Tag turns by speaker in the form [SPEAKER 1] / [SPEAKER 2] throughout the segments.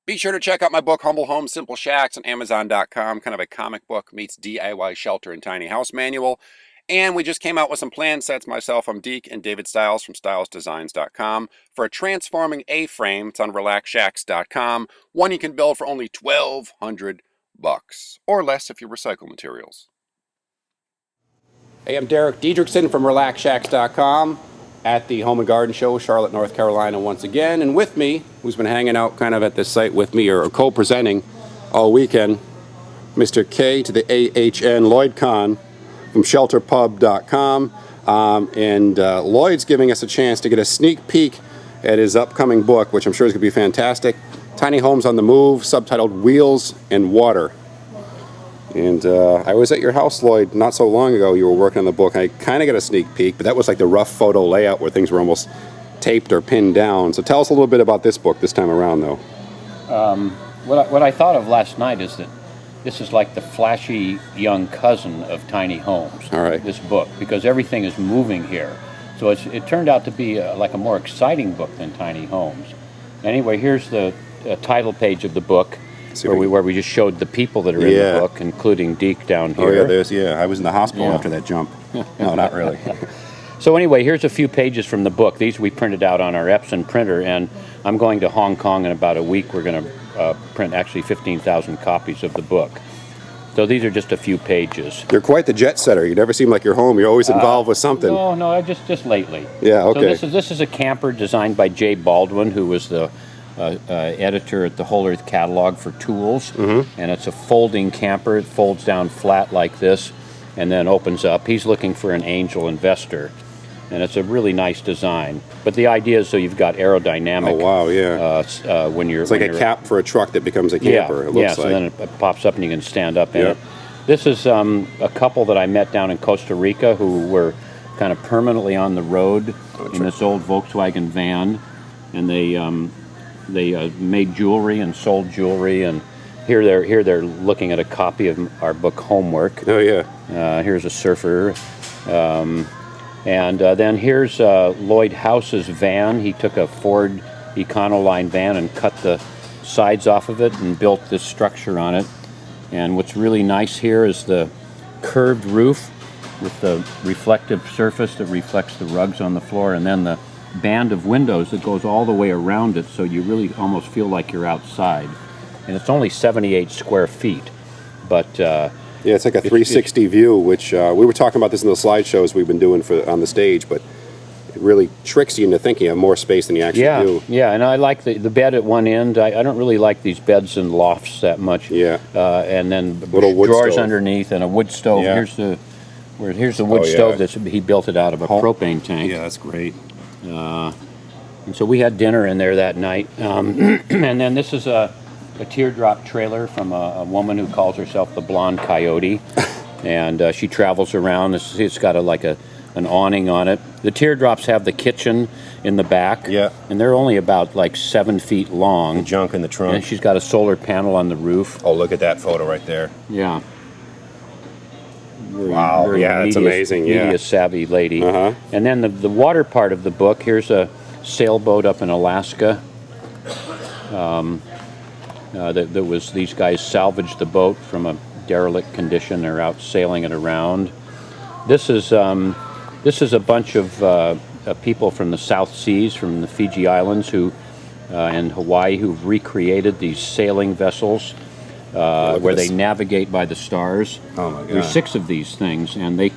[SPEAKER 1] Be sure to check out my book, Humble Homes, Simple Shacks, on Amazon.com. Kind of a comic book meets DIY shelter and tiny house manual. And we just came out with some plan sets myself. I'm Deek and David Stiles from StilesDesigns.com for a transforming A-frame. It's on RelaxShacks.com. One you can build for only $1,200 or less if you recycle materials. Hey, I'm Derek Diedricksen from RelaxShacks.com at the Home and Garden Show, Charlotte, North Carolina, once again. And with me, who's been hanging out kind of at this site with me or co-presenting all weekend, Mr. K to the AHN, Lloyd Kahn from ShelterPub.com. Lloyd's giving us a chance to get a sneak peek at his upcoming book, which I'm sure is going to be fantastic. Tiny Homes on the Move, subtitled Wheels and Water. And I was at your house, Lloyd, not so long ago. You were working on the book. I kind of got a sneak peek, but that was like the rough photo layout where things were almost taped or pinned down. So tell us a little bit about this book this time around, though.
[SPEAKER 2] What I thought of last night is that this is like the flashy young cousin of Tiny Homes.
[SPEAKER 1] All right.
[SPEAKER 2] This book, because everything is moving here. So it turned out to be like a more exciting book than Tiny Homes. Anyway, here's the title page of the book. Where we just showed the people that are in the book, including Deek down here.
[SPEAKER 1] Oh, yeah, I was in the hospital after that jump. No, not really.
[SPEAKER 2] So anyway, here's a few pages from the book. These we printed out on our Epson printer, and I'm going to Hong Kong in about a week. We're going to print actually 15,000 copies of the book. So these are just a few pages.
[SPEAKER 1] You're quite the jet setter. You never seem like you're home. You're always involved with something.
[SPEAKER 2] No, just lately.
[SPEAKER 1] Yeah, okay.
[SPEAKER 2] So this is a camper designed by Jay Baldwin, who was the editor at the Whole Earth Catalog for Tools, and it's a folding camper. It folds down flat like this and then opens up. He's looking for an angel investor, and it's a really nice design. But the idea is so you've got aerodynamic.
[SPEAKER 1] Oh wow, yeah.
[SPEAKER 2] When you're,
[SPEAKER 1] it's like a cap for a truck that becomes a camper.
[SPEAKER 2] So then it pops up and you can stand up in it. This is a couple that I met down in Costa Rica who were kind of permanently on the road in this old Volkswagen van, and they made jewelry and sold jewelry, and here they're looking at a copy of our book Homework.
[SPEAKER 1] Oh yeah.
[SPEAKER 2] Here's a surfer, and then here's Lloyd House's van. He took a Ford Econoline van and cut the sides off of it and built this structure on it. And what's really nice here is the curved roof with the reflective surface that reflects the rugs on the floor, and then the band of windows that goes all the way around it, so you really almost feel like you're outside. And it's only 78 square feet, but
[SPEAKER 1] yeah, it's like a 360 view, which we were talking about this in the slideshows we've been doing on the stage, but it really tricks you into thinking of more space than you actually do.
[SPEAKER 2] Yeah, and I like the bed at one end. I don't really like these beds and lofts that much.
[SPEAKER 1] Yeah.
[SPEAKER 2] And then
[SPEAKER 1] little wood
[SPEAKER 2] drawers
[SPEAKER 1] stove
[SPEAKER 2] underneath and a wood stove.
[SPEAKER 1] Yeah.
[SPEAKER 2] Here's the wood stove he built it out of a propane tank.
[SPEAKER 1] Yeah, that's great.
[SPEAKER 2] And so we had dinner in there that night. And then this is a Teardrop trailer from a woman who calls herself the Blonde Coyote. And she travels around. It's got an awning on it. The Teardrops have the kitchen in the back.
[SPEAKER 1] Yeah.
[SPEAKER 2] And they're only about like 7 feet long.
[SPEAKER 1] The junk in the trunk.
[SPEAKER 2] And she's got a solar panel on the roof.
[SPEAKER 1] Oh, look at that photo right there.
[SPEAKER 2] Yeah.
[SPEAKER 1] Wow, it's amazing.
[SPEAKER 2] Media savvy lady. And then the water part of the book, here's a sailboat up in Alaska. These guys salvaged the boat from a derelict condition. They're out sailing it around. This is a bunch of people from the South Seas, from the Fiji Islands, and Hawaii, who've recreated these sailing vessels. Where they navigate by the stars.
[SPEAKER 1] Oh my God!
[SPEAKER 2] There's 6 of these things, and they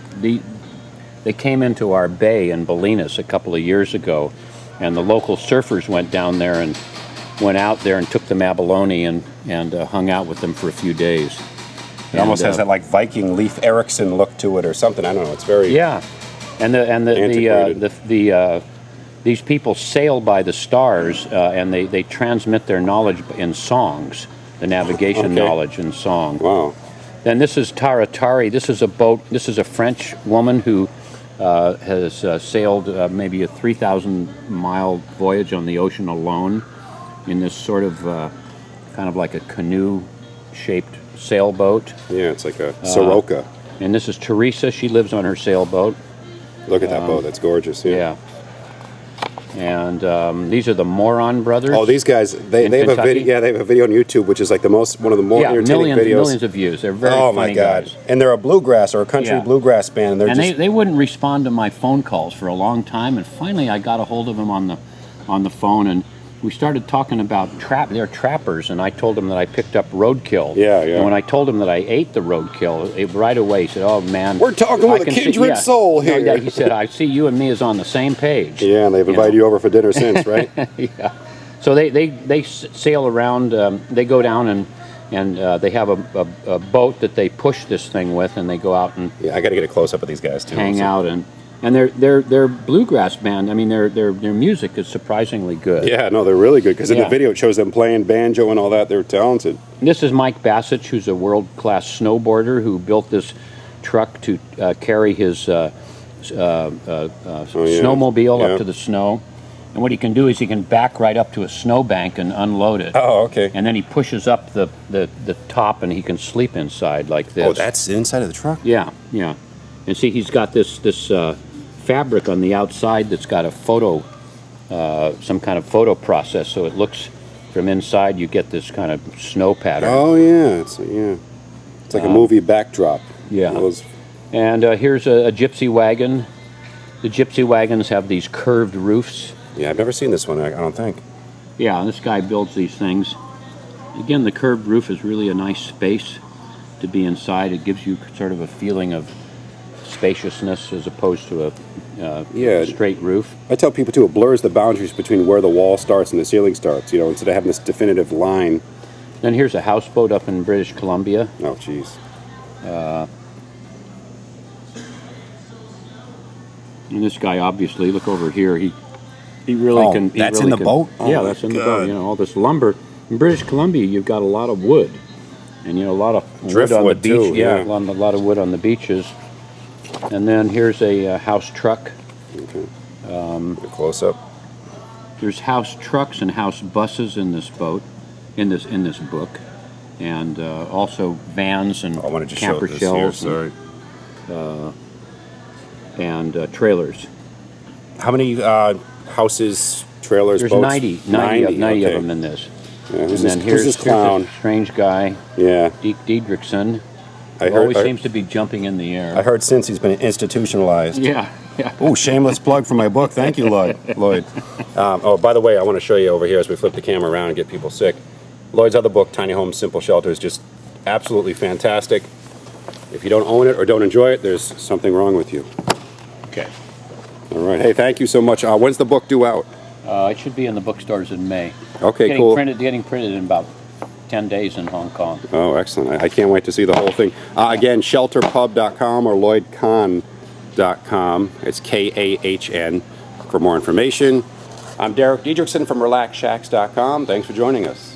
[SPEAKER 2] came into our bay in Bolinas a couple of years ago, and the local surfers went down there and went out there and took them abalone and hung out with them for a few days.
[SPEAKER 1] It almost has that like Viking Leif Erikson look to it or something. I don't know. It's very
[SPEAKER 2] these people sail by the stars, and they transmit their knowledge in songs. The navigation knowledge and song.
[SPEAKER 1] Wow.
[SPEAKER 2] Then this is Taratari. This is a boat. This is a French woman who has sailed maybe a 3,000-mile voyage on the ocean alone in this sort of kind of like a canoe-shaped sailboat.
[SPEAKER 1] Yeah, it's like a Soroka.
[SPEAKER 2] And this is Teresa. She lives on her sailboat.
[SPEAKER 1] Look at that boat. That's gorgeous. Yeah.
[SPEAKER 2] And these are the Moron Brothers.
[SPEAKER 1] Oh, these guys, they have a
[SPEAKER 2] Kentucky.
[SPEAKER 1] video. Yeah, they have a video on YouTube, which is like one of the more entertaining videos.
[SPEAKER 2] Millions of views. They're very
[SPEAKER 1] oh my
[SPEAKER 2] funny
[SPEAKER 1] God!
[SPEAKER 2] guys.
[SPEAKER 1] And they're a bluegrass or a country bluegrass band, and
[SPEAKER 2] they wouldn't respond to my phone calls for a long time, and finally I got a hold of them on the phone, and we started talking about they're trappers, and I told them that I picked up roadkill.
[SPEAKER 1] Yeah, yeah.
[SPEAKER 2] And when I told him that I ate the roadkill, right away he said, "Oh man,
[SPEAKER 1] we're talking with a kindred soul here."
[SPEAKER 2] No, he said, "I see you and me is on the same page."
[SPEAKER 1] Yeah, and they've invited you over for dinner since, right?
[SPEAKER 2] Yeah. So they sail around. They go down and they have a boat that they push this thing with, and they go out and
[SPEAKER 1] I got to get a close up of these guys too.
[SPEAKER 2] Hang out and they're bluegrass band. I mean, their music is surprisingly good.
[SPEAKER 1] Yeah, no, they're really good because in the video it shows them playing banjo and all that. They're talented.
[SPEAKER 2] This is Mike Bassett, who's a world-class snowboarder who built this truck to carry his snowmobile up to the snow. And what he can do is he can back right up to a snowbank and unload it.
[SPEAKER 1] Oh, okay.
[SPEAKER 2] And then he pushes up the top, and he can sleep inside like this.
[SPEAKER 1] Oh, that's inside of the truck?
[SPEAKER 2] Yeah, yeah. And see, he's got this fabric on the outside that's got a some kind of photo process, so it looks from inside. You get this kind of snow pattern.
[SPEAKER 1] Oh yeah, it's like a movie backdrop.
[SPEAKER 2] Yeah. And here's a Gypsy Wagon. The Gypsy Wagons have these curved roofs.
[SPEAKER 1] Yeah, I've never seen this one. I don't think.
[SPEAKER 2] Yeah, this guy builds these things. Again, the curved roof is really a nice space to be inside. It gives you sort of a feeling of spaciousness as opposed to a straight roof.
[SPEAKER 1] I tell people too, it blurs the boundaries between where the wall starts and the ceiling starts. You know, instead of having this definitive line.
[SPEAKER 2] Then here's a houseboat up in British Columbia.
[SPEAKER 1] Oh, jeez.
[SPEAKER 2] And this guy, obviously, look over here. He really can.
[SPEAKER 1] That's in the boat. Oh,
[SPEAKER 2] yeah, that's in the boat. You know, all this lumber. In British Columbia, you've got a lot of wood, and a lot of wood on the beach.
[SPEAKER 1] Too,
[SPEAKER 2] yeah, a lot of wood on the beaches. And then here's a house truck.
[SPEAKER 1] Okay. A close up.
[SPEAKER 2] There's house trucks and house buses in this boat, in this book, and also vans and camper shells.
[SPEAKER 1] Sorry.
[SPEAKER 2] And trailers.
[SPEAKER 1] How many houses, trailers,
[SPEAKER 2] There's
[SPEAKER 1] boats?
[SPEAKER 2] 90 of them in this.
[SPEAKER 1] Yeah,
[SPEAKER 2] And then here's
[SPEAKER 1] this clown?
[SPEAKER 2] Here's a strange guy,
[SPEAKER 1] Yeah.
[SPEAKER 2] Deek Diedricksen. Always seems to be jumping in the air.
[SPEAKER 1] I heard since he's been institutionalized.
[SPEAKER 2] Yeah.
[SPEAKER 1] Oh, shameless plug for my book. Thank you, Lloyd. Oh, by the way, I want to show you over here as we flip the camera around and get people sick. Lloyd's other book, Tiny Homes, Simple Shelters, just absolutely fantastic. If you don't own it or don't enjoy it, there's something wrong with you.
[SPEAKER 2] Okay.
[SPEAKER 1] All right. Hey, thank you so much. When's the book due out?
[SPEAKER 2] It should be in the bookstores in May.
[SPEAKER 1] Okay, cool.
[SPEAKER 2] Getting printed in about 10 days in Hong Kong.
[SPEAKER 1] Oh, excellent. I can't wait to see the whole thing. Again, shelterpub.com or lloydkahn.com. It's Kahn for more information. I'm Derek Diedricksen from relaxshacks.com. Thanks for joining us.